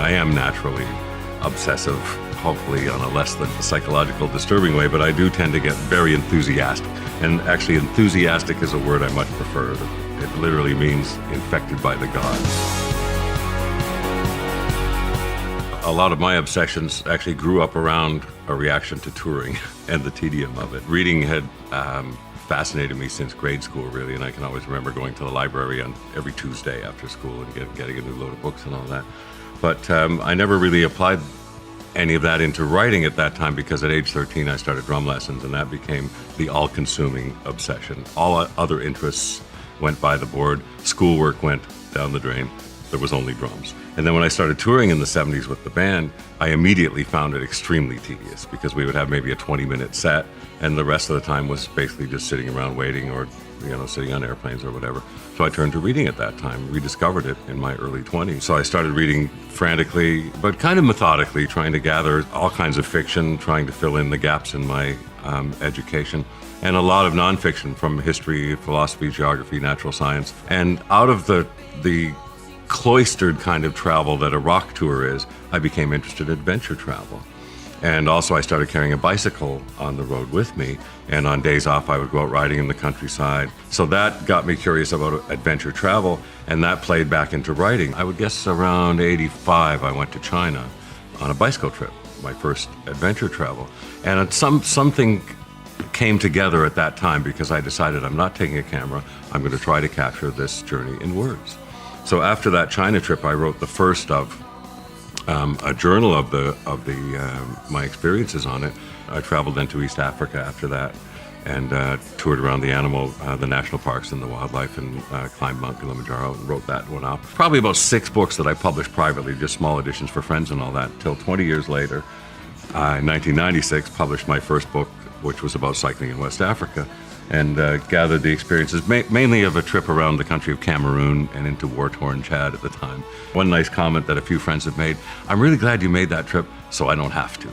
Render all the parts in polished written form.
I am naturally obsessive, hopefully on a less than psychological disturbing way, but I do tend to get very enthusiastic. And actually enthusiastic is a word I much prefer. It literally means infected by the gods. A lot of my obsessions actually grew up around a reaction to touring and the tedium of it. Reading had fascinated me since grade school, really, and I can always remember going to the library on every Tuesday after school and getting a new load of books and all that. But I never really applied any of that into writing at that time, because at age 13 I started drum lessons, and that became the all-consuming obsession. All other interests went by the board. Schoolwork went down the drain. There was only drums. And then when I started touring in the 70s with the band, I immediately found it extremely tedious, because we would have maybe a 20-minute set, and the rest of the time was basically just sitting around waiting, or sitting on airplanes or whatever. So I turned to reading at that time, rediscovered it in my early 20s. So I started reading frantically, but kind of methodically, trying to gather all kinds of fiction, trying to fill in the gaps in my education, and a lot of nonfiction from history, philosophy, geography, natural science. And out of the cloistered kind of travel that a rock tour is, I became interested in adventure travel. And also I started carrying a bicycle on the road with me, and on days off I would go out riding in the countryside. So that got me curious about adventure travel, and that played back into writing. I would guess around 85 I went to China on a bicycle trip, my first adventure travel. And something came together at that time, because I decided I'm not taking a camera, I'm going to try to capture this journey in words. So after that China trip, I wrote the first of a journal of my experiences on it. I traveled then to East Africa after that, and toured around the national parks and the wildlife, and climbed Mount Kilimanjaro and wrote that one up. Probably about 6 books that I published privately, just small editions for friends and all that, till 20 years later, in 1996, published my first book, which was about cycling in West Africa, and gathered the experiences mainly of a trip around the country of Cameroon and into war-torn Chad at the time. One nice comment that a few friends have made: I'm really glad you made that trip so I don't have to.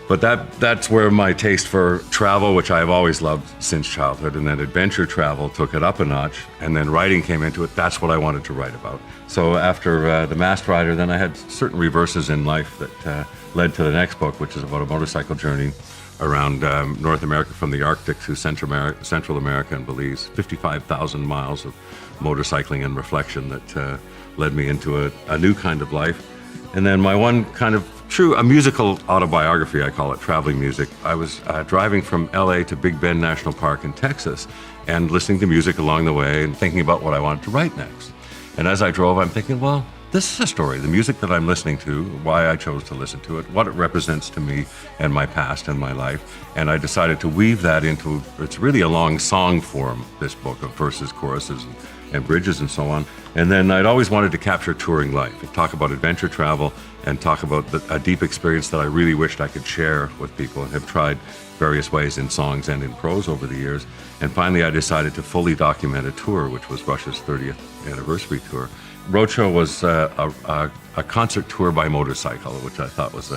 But that's where my taste for travel, which I've always loved since childhood, and then adventure travel took it up a notch, and then writing came into it. That's what I wanted to write about. So after The Masked Rider, then I had certain reverses in life that led to the next book, which is about a motorcycle journey around North America, from the Arctic to Central America and Belize. 55,000 miles of motorcycling and reflection that led me into a new kind of life. And then my one kind of a musical autobiography, I call it, traveling music. I was driving from LA to Big Bend National Park in Texas, and listening to music along the way and thinking about what I wanted to write next. And as I drove, I'm thinking, well, this is a story. The music that I'm listening to, why I chose to listen to it, what it represents to me and my past and my life. And I decided to weave that into, it's really a long song form, this book, of verses, choruses, and bridges and so on. And then I'd always wanted to capture touring life, talk about adventure travel, and talk about a deep experience that I really wished I could share with people, and have tried various ways in songs and in prose over the years. And finally I decided to fully document a tour, which was Rush's 30th anniversary tour. Roadshow was a concert tour by motorcycle, which I thought was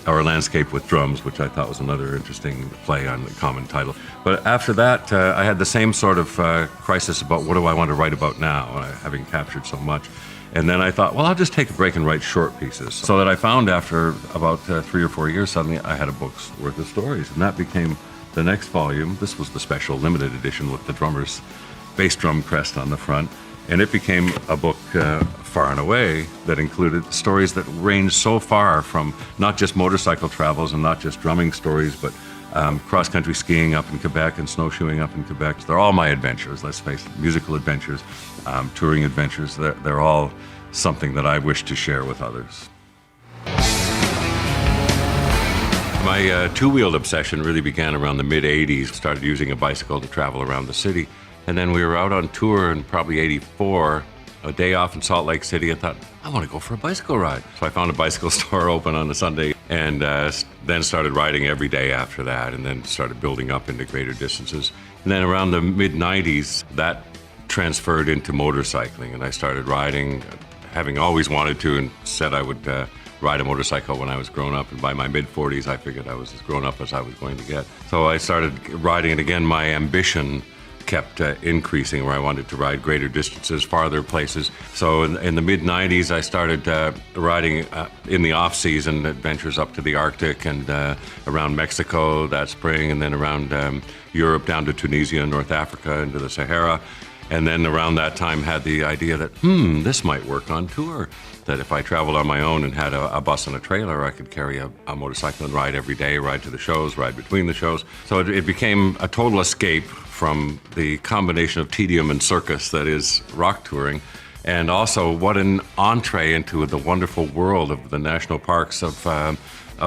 or a landscape with drums, which I thought was another interesting play on the common title. But after that, I had the same sort of crisis about what do I want to write about now, having captured so much. And then I thought, well, I'll just take a break and write short pieces. So that I found after about 3 or 4 years, suddenly I had a book's worth of stories. And that became the next volume. This was the special limited edition with the drummer's bass drum crest on the front. And it became a book far and away that included stories that ranged so far from not just motorcycle travels and not just drumming stories, but cross-country skiing up in Quebec and snowshoeing up in Quebec. They're all my adventures, let's face it, musical adventures, touring adventures. They're all something that I wish to share with others. My two-wheeled obsession really began around the mid-'80s. Started using a bicycle to travel around the city. And then we were out on tour in probably '84, a day off in Salt Lake City. I thought, I want to go for a bicycle ride. So I found a bicycle store open on a Sunday, and then started riding every day after that, and then started building up into greater distances. And then around the mid-'90s, that transferred into motorcycling, and I started riding, having always wanted to, and said I would ride a motorcycle when I was grown up. And by my mid-40s, I figured I was as grown up as I was going to get. So I started riding, and again, my ambition kept increasing, where I wanted to ride greater distances, farther places. So in the mid-90s, I started riding in the off-season adventures up to the Arctic and around Mexico that spring, and then around Europe down to Tunisia, North Africa, into the Sahara. And then around that time had the idea that, this might work on tour. That if I traveled on my own and had a bus and a trailer, I could carry a motorcycle and ride every day, ride to the shows, ride between the shows. So it became a total escape from the combination of tedium and circus that is rock touring. And also what an entree into the wonderful world of the national parks of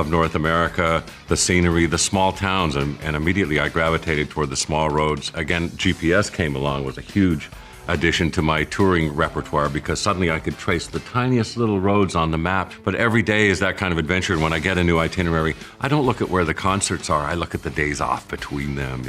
North America, the scenery, the small towns, and immediately I gravitated toward the small roads. Again, GPS came along, was a huge addition to my touring repertoire, because suddenly I could trace the tiniest little roads on the map. But every day is that kind of adventure, and when I get a new itinerary, I don't look at where the concerts are, I look at the days off between them,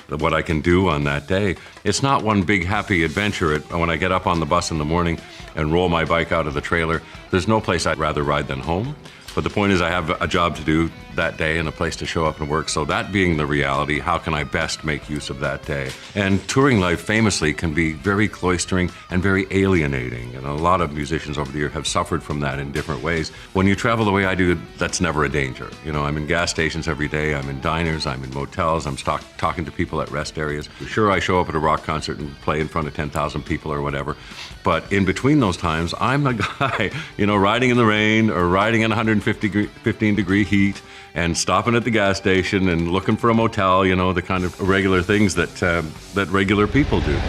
what I can do on that day. It's not one big happy adventure. When I get up on the bus in the morning and roll my bike out of the trailer, there's no place I'd rather ride than home. But the point is I have a job to do that day and a place to show up and work. So that being the reality, how can I best make use of that day? And touring life famously can be very cloistering and very alienating. And a lot of musicians over the years have suffered from that in different ways. When you travel the way I do, that's never a danger. I'm in gas stations every day, I'm in diners, I'm in motels, I'm talking to people at rest areas. Sure, I show up at a rock concert and play in front of 10,000 people or whatever. But in between those times, I'm a guy, riding in the rain or riding in 15-degree heat and stopping at the gas station and looking for a motel, the kind of regular things that regular people do.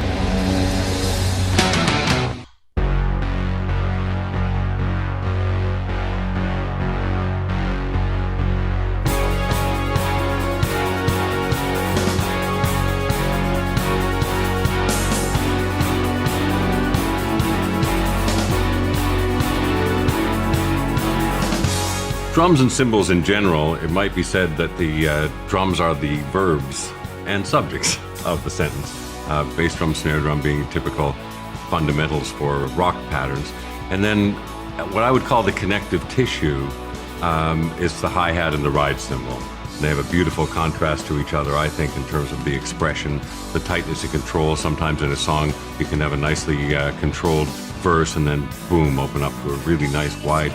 Drums and cymbals in general, it might be said that the drums are the verbs and subjects of the sentence. Bass drum, snare drum being typical fundamentals for rock patterns. And then what I would call the connective tissue is the hi-hat and the ride cymbal. They have a beautiful contrast to each other, I think, in terms of the expression, the tightness and control. Sometimes in a song, you can have a nicely controlled verse and then, boom, open up to a really nice wide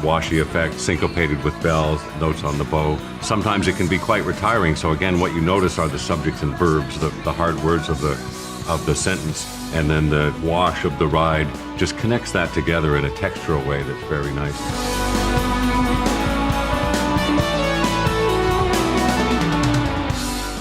washy effect, syncopated with bells, notes on the bow. Sometimes it can be quite retiring. So again, what you notice are the subjects and verbs, the hard words of the sentence, and then the wash of the ride just connects that together in a textural way that's very nice.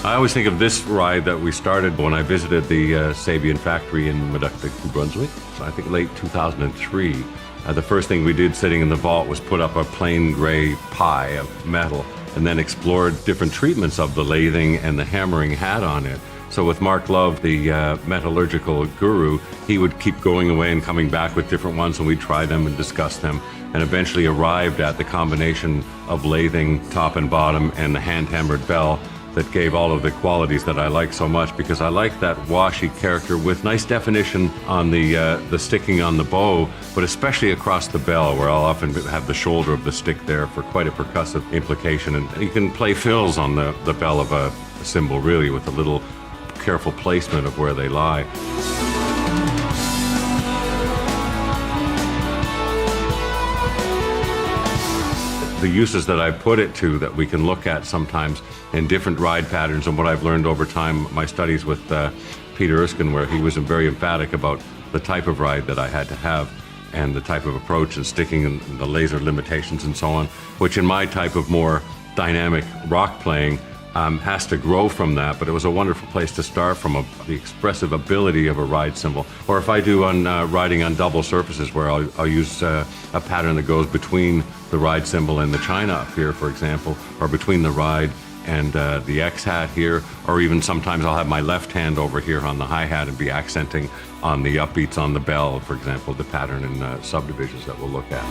I always think of this ride that we started when I visited the Sabian factory in Meductic, New Brunswick. So I think late 2003. The first thing we did sitting in the vault was put up a plain gray pie of metal and then explored different treatments of the lathing and the hammering had on it. So with Mark Love, the metallurgical guru, he would keep going away and coming back with different ones, and we'd try them and discuss them, and eventually arrived at the combination of lathing top and bottom and the hand-hammered bell that gave all of the qualities that I like so much, because I like that washy character with nice definition on the sticking on the bow, but especially across the bell, where I'll often have the shoulder of the stick there for quite a percussive implication. And you can play fills on the bell of a cymbal, really, with a little careful placement of where they lie. The uses that I put it to that we can look at sometimes in different ride patterns, and what I've learned over time, my studies with Peter Erskine, where he was very emphatic about the type of ride that I had to have and the type of approach and sticking and the laser limitations and so on, which in my type of more dynamic rock playing has to grow from that, but it was a wonderful place to start from the expressive ability of a ride cymbal. Or if I do on riding on double surfaces, where I'll use a pattern that goes between the ride cymbal and the china up here, for example, or between the ride and the X-hat here, or even sometimes I'll have my left hand over here on the hi-hat and be accenting on the upbeats on the bell, for example, the pattern in subdivisions that we'll look at.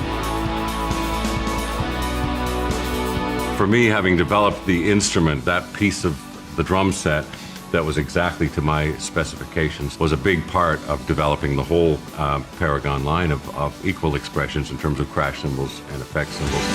For me, having developed the instrument, that piece of the drum set that was exactly to my specifications was a big part of developing the whole Paragon line of equal expressions in terms of crash cymbals and effect cymbals.